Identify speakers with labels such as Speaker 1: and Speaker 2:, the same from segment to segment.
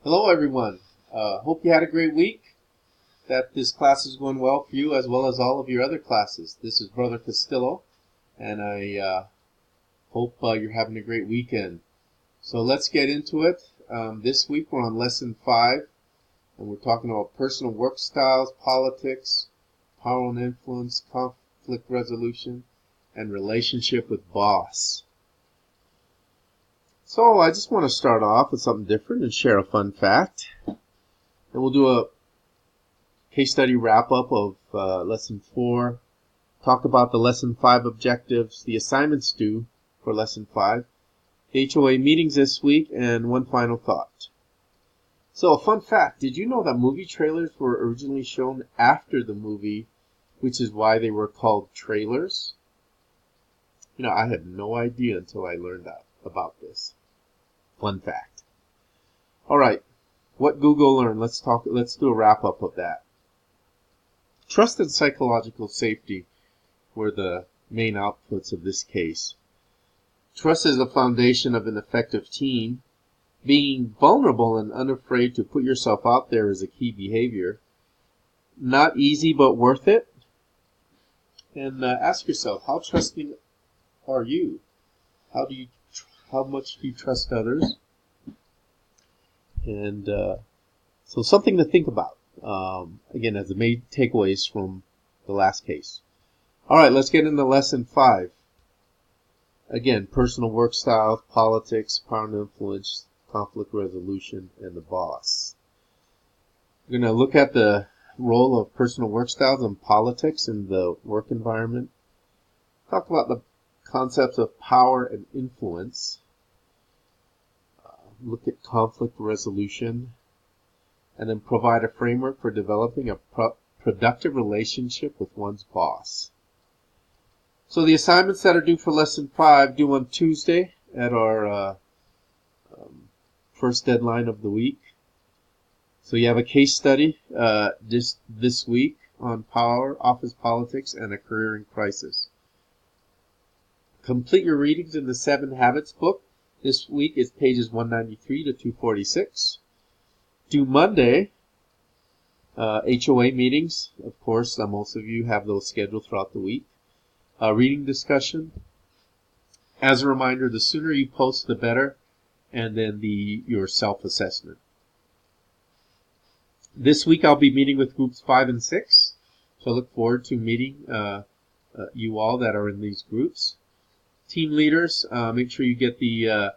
Speaker 1: Hello, everyone. Hope you had a great week, that this class is going well for you as well as all of your other classes. This is Brother Castillo, and I hope you're having a great weekend. So let's get into it. This week we're on Lesson 5, and we're talking about personal work styles, politics, power and influence, conflict resolution, and relationship with boss. So I just want to start off with something different and share a fun fact. And we'll do a case study wrap-up of Lesson 4, talk about the Lesson 5 objectives, the assignments due for Lesson 5, the HOA meetings this week, and one final thought. So a fun fact, did you know that movie trailers were originally shown after the movie, which is why they were called trailers? I had no idea until I learned about this. Fun fact. All right, what Google learned. Let's do a wrap-up of that. Trust and psychological safety were the main outputs of this case. Trust is the foundation of an effective team. Being vulnerable and unafraid to put yourself out there is a key behavior. Not easy, but worth it. And ask yourself, how trusting are you? How much do you trust others? And so something to think about. Again, as the main takeaways from the last case. All right, let's get into Lesson 5. Again, personal work styles, politics, power and influence, conflict resolution, and the boss. We're going to look at the role of personal work styles and politics in the work environment. Talk about the concepts of power and influence. Look at conflict resolution. And then provide a framework for developing a productive relationship with one's boss. So the assignments that are due for Lesson 5 due on Tuesday at our first deadline of the week. So you have a case study this week on power, office politics, and a career in crisis. Complete your readings in the 7 Habits book. This week is pages 193 to 246. Due Monday, HOA meetings. Of course, most of you have those scheduled throughout the week. Reading discussion. As a reminder, the sooner you post, the better. And then your self-assessment. This week I'll be meeting with groups 5 and 6. So I look forward to meeting you all that are in these groups. Team leaders, make sure you get the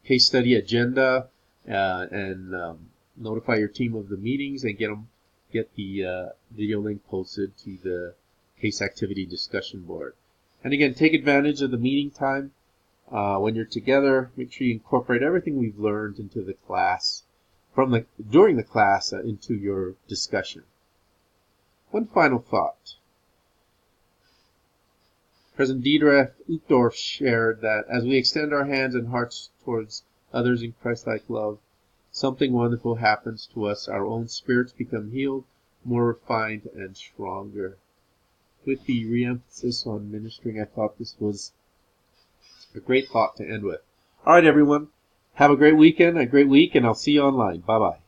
Speaker 1: case study agenda and notify your team of the meetings and get the video link posted to the case activity discussion board. And again, take advantage of the meeting time. When you're together, make sure you incorporate everything we've learned into the class, during the class into your discussion. One final thought. President Dieter F. Uchtdorf shared that as we extend our hands and hearts towards others in Christ-like love, something wonderful happens to us. Our own spirits become healed, more refined, and stronger. With the re-emphasis on ministering, I thought this was a great thought to end with. All right, everyone. Have a great weekend, a great week, and I'll see you online. Bye-bye.